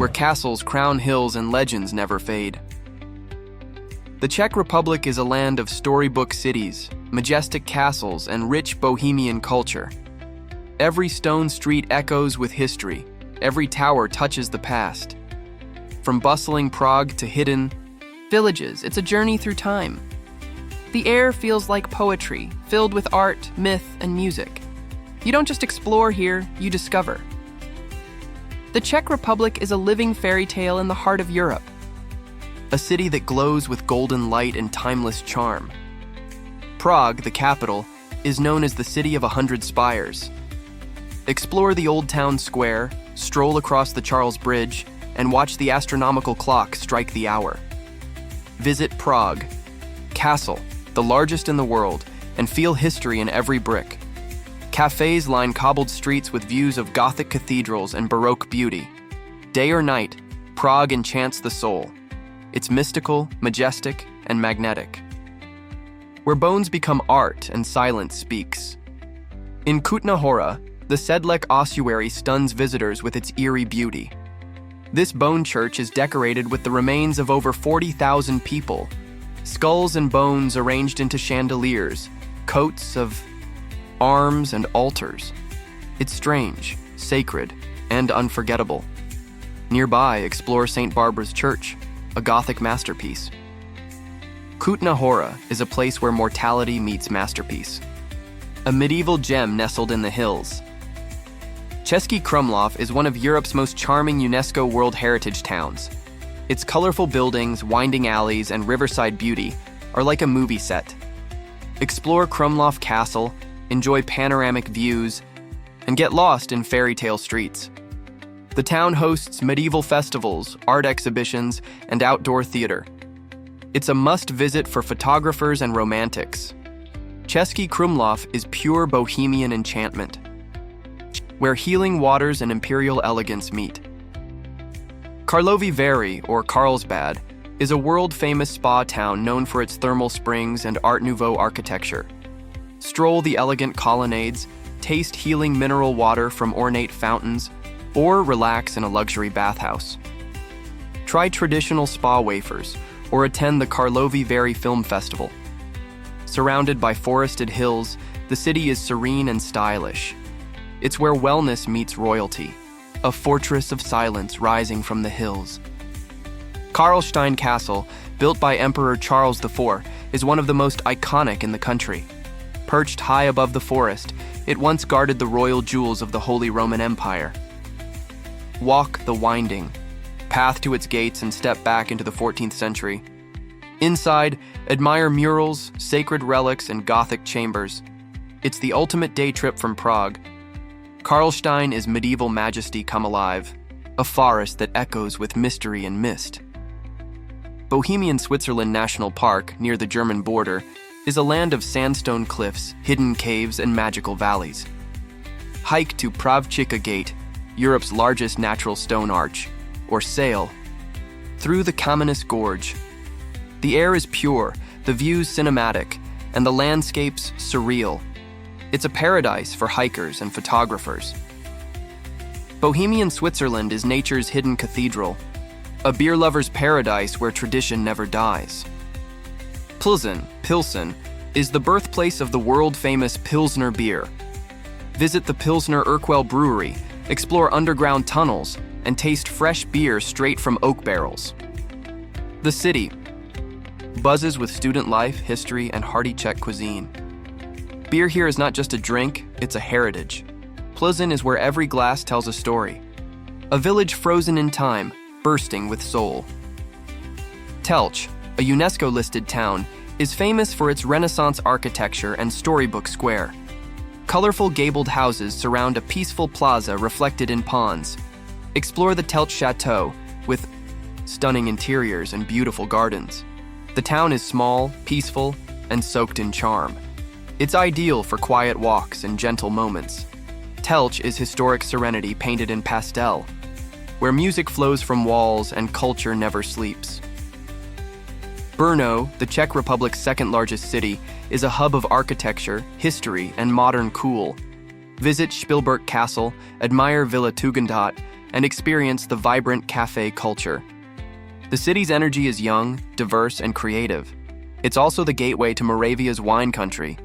where castles, crown hills, and legends never fade. The Czech Republic is a land of storybook cities, majestic castles, and rich bohemian culture. Every stone street echoes with history. Every tower touches the past. From bustling Prague to hidden villages, it's a journey through time. The air feels like poetry, filled with art, myth, and music. You don't just explore here, you discover. The Czech Republic is a living fairy tale in the heart of Europe. A city that glows with golden light and timeless charm. Prague, the capital, is known as the City of 100 Spires. Explore the Old Town Square, stroll across the Charles Bridge, and watch the astronomical clock strike the hour. Visit Prague Castle, the largest in the world, and feel history in every brick. Cafes line cobbled streets with views of Gothic cathedrals and Baroque beauty. Day or night, Prague enchants the soul. It's mystical, majestic, and magnetic. Where bones become art and silence speaks. In Kutna Hora, the Sedlec ossuary stuns visitors with its eerie beauty. This bone church is decorated with the remains of over 40,000 people, skulls and bones arranged into chandeliers, coats of arms and altars. It's strange, sacred, and unforgettable. Nearby, explore St. Barbara's Church, a Gothic masterpiece. Kutna Hora is a place where mortality meets masterpiece. A medieval gem nestled in the hills. Český Krumlov is one of Europe's most charming UNESCO World Heritage towns. Its colorful buildings, winding alleys, and riverside beauty are like a movie set. Explore Krumlov Castle, enjoy panoramic views, and get lost in fairy tale streets. The town hosts medieval festivals, art exhibitions, and outdoor theater. It's a must-visit for photographers and romantics. Český Krumlov is pure bohemian enchantment, where healing waters and imperial elegance meet. Karlovy Vary, or Carlsbad, is a world-famous spa town known for its thermal springs and Art Nouveau architecture. Stroll the elegant colonnades, taste healing mineral water from ornate fountains, or relax in a luxury bathhouse. Try traditional spa wafers, or attend the Karlovy Vary Film Festival. Surrounded by forested hills, the city is serene and stylish. It's where wellness meets royalty, a fortress of silence rising from the hills. Karlstein Castle, built by Emperor Charles IV, is one of the most iconic in the country. Perched high above the forest, it once guarded the royal jewels of the Holy Roman Empire. Walk the winding path to its gates and step back into the 14th century. Inside, admire murals, sacred relics, and Gothic chambers. It's the ultimate day trip from Prague. Karlstein is medieval majesty come alive, a forest that echoes with mystery and mist. Bohemian Switzerland National Park, near the German border, is a land of sandstone cliffs, hidden caves, and magical valleys. Hike to Pravčica Gate, Europe's largest natural stone arch, or sail through the Kamenis Gorge. The air is pure, the views cinematic, and the landscapes surreal. It's a paradise for hikers and photographers. Bohemian Switzerland is nature's hidden cathedral, a beer lover's paradise where tradition never dies. Pilsen, is the birthplace of the world-famous Pilsner beer. Visit the Pilsner Urquell Brewery, explore underground tunnels, and taste fresh beer straight from oak barrels. The city buzzes with student life, history, and hearty Czech cuisine. Beer here is not just a drink, it's a heritage. Pilsen is where every glass tells a story. A village frozen in time, bursting with soul. Telch, a UNESCO-listed town, is famous for its Renaissance architecture and storybook square. Colorful gabled houses surround a peaceful plaza reflected in ponds. Explore the Telch Chateau, with stunning interiors and beautiful gardens. The town is small, peaceful, and soaked in charm. It's ideal for quiet walks and gentle moments. Telch is historic serenity painted in pastel, where music flows from walls and culture never sleeps. Brno, the Czech Republic's second-largest city, is a hub of architecture, history, and modern cool. Visit Spielberg Castle, admire Villa Tugendhat, and experience the vibrant cafe culture. The city's energy is young, diverse, and creative. It's also the gateway to Moravia's wine country.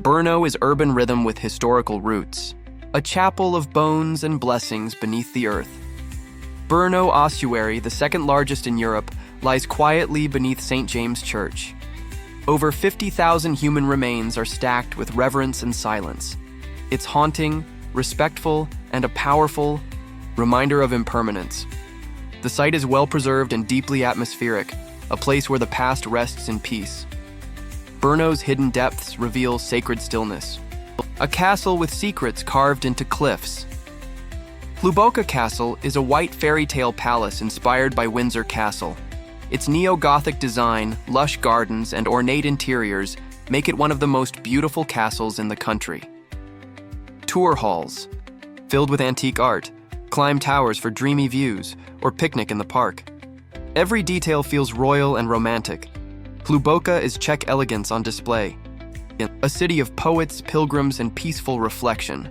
Brno is urban rhythm with historical roots, a chapel of bones and blessings beneath the earth. Brno Ossuary, the second largest in Europe, lies quietly beneath St. James Church. Over 50,000 human remains are stacked with reverence and silence. It's haunting, respectful, and a powerful reminder of impermanence. The site is well preserved and deeply atmospheric, a place where the past rests in peace. Brno's hidden depths reveal sacred stillness, a castle with secrets carved into cliffs. Hluboka Castle is a white fairy tale palace inspired by Windsor Castle. Its neo-Gothic design, lush gardens, and ornate interiors make it one of the most beautiful castles in the country. Tour halls, filled with antique art, climb towers for dreamy views, or picnic in the park. Every detail feels royal and romantic. Hluboka is Czech elegance on display, a city of poets, pilgrims, and peaceful reflection.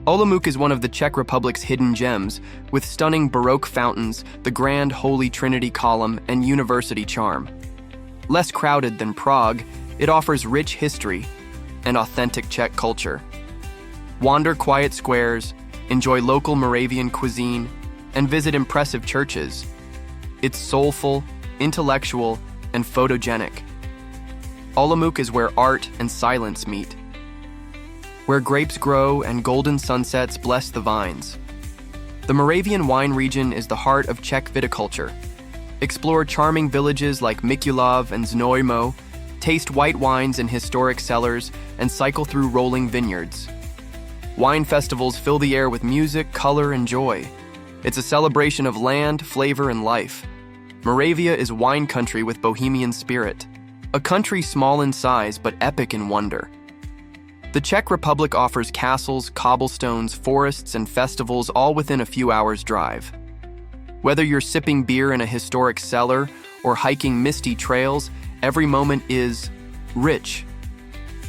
Olomouc is one of the Czech Republic's hidden gems, with stunning Baroque fountains, the grand Holy Trinity column, and university charm. Less crowded than Prague, it offers rich history and authentic Czech culture. Wander quiet squares, enjoy local Moravian cuisine, and visit impressive churches. It's soulful, intellectual, and photogenic. Olomouc is where art and silence meet, where grapes grow and golden sunsets bless the vines. The Moravian wine region is the heart of Czech viticulture. Explore charming villages like Mikulov and Znojmo, taste white wines in historic cellars, and cycle through rolling vineyards. Wine festivals fill the air with music, color, and joy. It's a celebration of land, flavor, and life. Moravia is wine country with bohemian spirit, a country small in size but epic in wonder. The Czech Republic offers castles, cobblestones, forests, and festivals all within a few hours' drive. Whether you're sipping beer in a historic cellar or hiking misty trails, every moment is rich.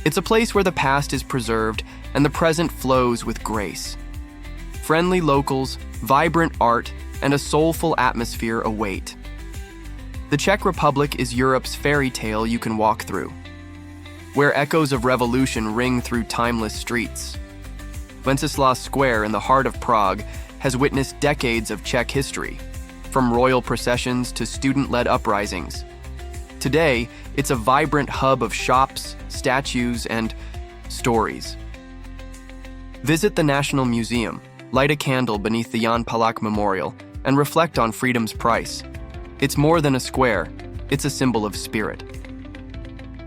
It's a place where the past is preserved and the present flows with grace. Friendly locals, vibrant art, and a soulful atmosphere await. The Czech Republic is Europe's fairy tale you can walk through, where echoes of revolution ring through timeless streets. Wenceslas Square in the heart of Prague has witnessed decades of Czech history, from royal processions to student-led uprisings. Today, it's a vibrant hub of shops, statues, and stories. Visit the National Museum, light a candle beneath the Jan Palach Memorial, and reflect on freedom's price. It's more than a square, it's a symbol of spirit.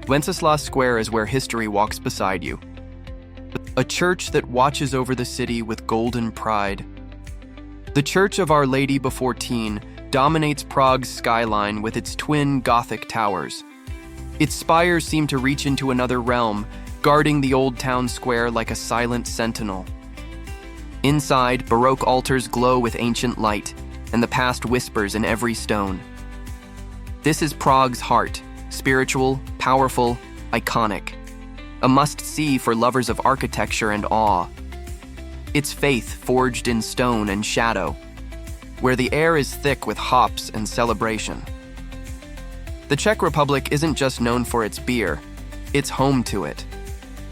Wenceslas Square is where history walks beside you. A church that watches over the city with golden pride. The Church of Our Lady Before Teen dominates Prague's skyline with its twin Gothic towers. Its spires seem to reach into another realm, guarding the old town square like a silent sentinel. Inside, Baroque altars glow with ancient light, and the past whispers in every stone. This is Prague's heart, spiritual, powerful, iconic. A must-see for lovers of architecture and awe. It's faith forged in stone and shadow, where the air is thick with hops and celebration. The Czech Republic isn't just known for its beer, it's home to it.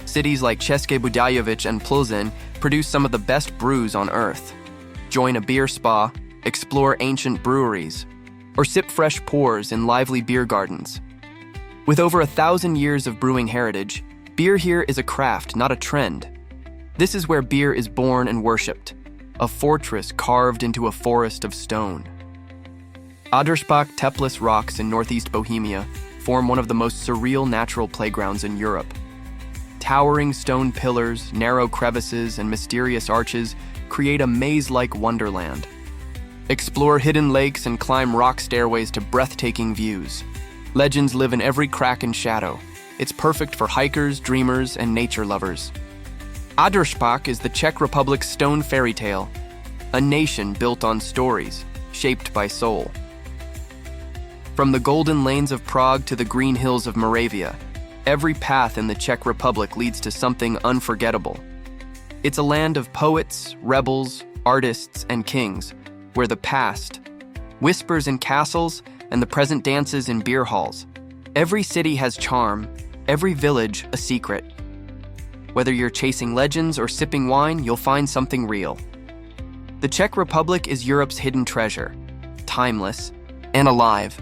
Cities like České Budějovice and Plzeň produce some of the best brews on earth. Join a beer spa, explore ancient breweries, or sip fresh pours in lively beer gardens. With over 1,000 years of brewing heritage, beer here is a craft, not a trend. This is where beer is born and worshipped, a fortress carved into a forest of stone. Adlersbach Teplis rocks in northeast Bohemia form one of the most surreal natural playgrounds in Europe. Towering stone pillars, narrow crevices, and mysterious arches create a maze-like wonderland. Explore hidden lakes and climb rock stairways to breathtaking views. Legends live in every crack and shadow. It's perfect for hikers, dreamers, and nature lovers. Adlersbach is the Czech Republic's stone fairy tale, a nation built on stories, shaped by soul. From the golden lanes of Prague to the green hills of Moravia, every path in the Czech Republic leads to something unforgettable. It's a land of poets, rebels, artists, and kings, where the past whispers in castles and the present dances in beer halls. Every city has charm, every village a secret. Whether you're chasing legends or sipping wine, you'll find something real. The Czech Republic is Europe's hidden treasure, timeless and alive.